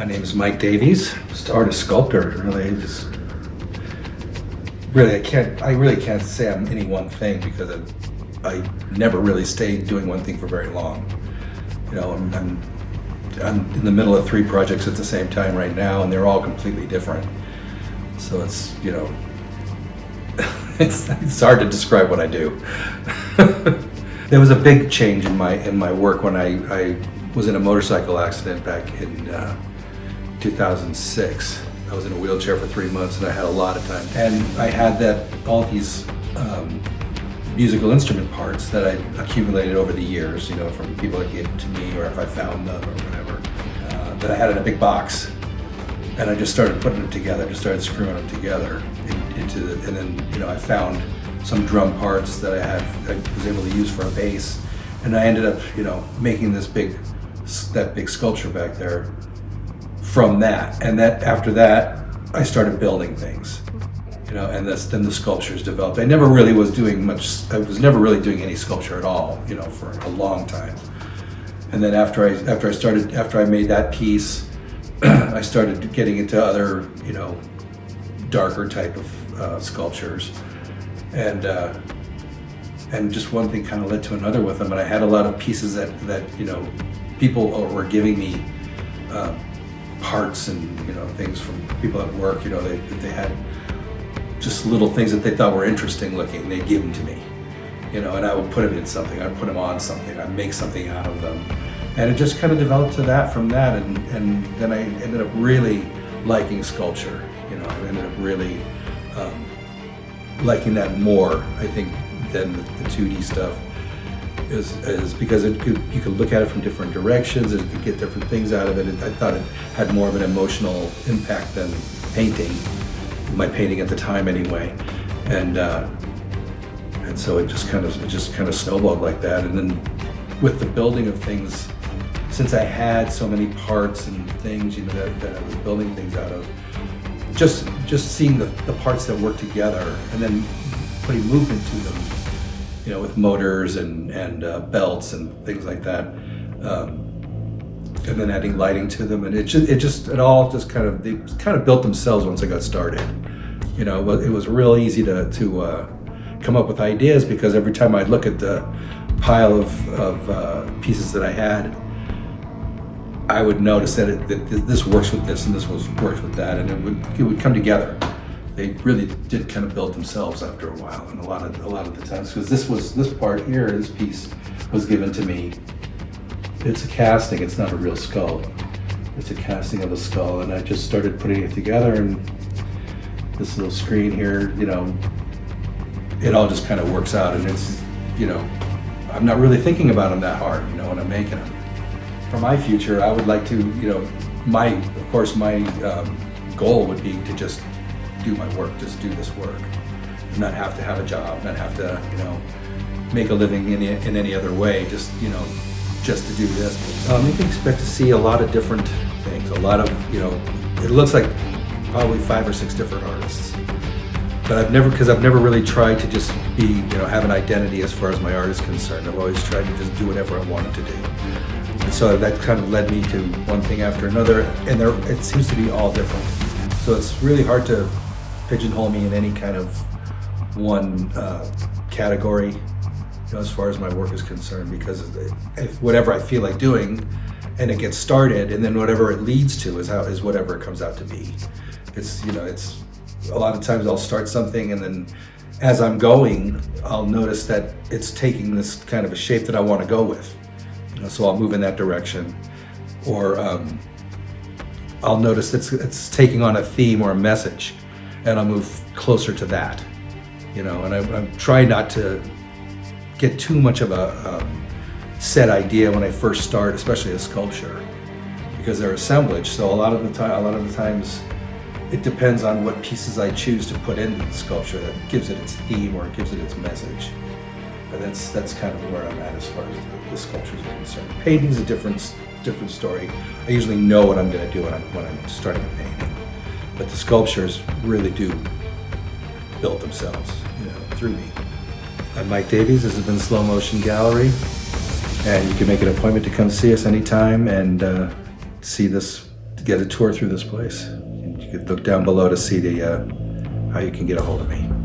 My name is Mike Davies. Just artist sculptor. I really can't say I'm any one thing because I never really stayed doing one thing for very long. You know, I'm in the middle of 3 projects at the same time right now, and they're all completely different. So it's, you know, it's hard to describe what I do. There was a big change in my work when I was in a motorcycle accident back in 2006. I was in a wheelchair for 3 months and I had a lot of time. And I had all these musical instrument parts that I accumulated over the years, you know, from people that gave them to me or if I found them or whatever, that I had in a big box. And I just started putting them together, just started screwing them together and then, you know, I found some drum parts that I was able to use for a bass. And I ended up, you know, making that big sculpture back there from that. And after that, I started building things, you know, and then the sculptures developed. I never really was doing much. I was never really doing any sculpture at all, you know, for a long time. And then after I made that piece, I started getting into other, you know, darker type of sculptures, and just one thing kind of led to another with them. And I had a lot of pieces that you know, people were giving me parts and, you know, things from people at work. You know, they had just little things that they thought were interesting looking. They'd give them to me, you know, and I would put them in something. I'd put them on something. I'd make something out of them, and it just kind of developed to that from that. And then I ended up really liking sculpture. You know, I ended up really liking that more, I think, than the 2D stuff. Is because you could look at it from different directions, and you could get different things out of it. I thought it had more of an emotional impact than painting, my painting at the time anyway, and so it just kind of snowballed like that. And then with the building of things, since I had so many parts and things, you know, that I was building things out of, just seeing the parts that work together and then putting movement to them, you know, with motors and belts and things like that, and then adding lighting to them, and they kind of built themselves once I got started. You know, it was real easy to come up with ideas, because every time I'd look at the pile of pieces that I had, I would notice that this works with this and this works with that, and it would come together. They really did kind of build themselves after a while, and a lot of the times, because this part here, this piece was given to me. It's a casting. It's not a real skull. It's a casting of a skull, and I just started putting it together. And this little screen here, you know, it all just kind of works out, and it's, you know, I'm not really thinking about them that hard, you know, when I'm making them. For my future, I would like to, you know, my goal would be to just do my work, just do this work, and not have to have a job, not have to, you know, make a living in any other way, just, you know, just to do this. You can expect to see a lot of different things, a lot of, you know, it looks like probably 5 or 6 different artists. But I've never really tried to just be, you know, have an identity as far as my art is concerned. I've always tried to just do whatever I wanted to do. And so that kind of led me to one thing after another, and it seems to be all different. So it's really hard to pigeonhole me in any kind of one category, you know, as far as my work is concerned, because if whatever I feel like doing, and it gets started, and then whatever it leads to is whatever it comes out to be. It's, you know, it's a lot of times I'll start something, and then as I'm going, I'll notice that it's taking this kind of a shape that I want to go with. You know, so I'll move in that direction, or I'll notice it's taking on a theme or a message, and I'll move closer to that. You know, and I'm trying not to get too much of a set idea when I first start, especially a sculpture, because they're assemblage. So a lot of the times, it depends on what pieces I choose to put into the sculpture that gives it its theme or gives it its message. And that's kind of where I'm at as far as the sculptures are concerned. Painting's a different story. I usually know what I'm going to do when I'm starting a painting, but the sculptures really do build themselves, you know, through me. I'm Mike Davies. This has been Slow Motion Gallery, and you can make an appointment to come see us anytime and see this get a tour through this place. And you can look down below to see how you can get a hold of me.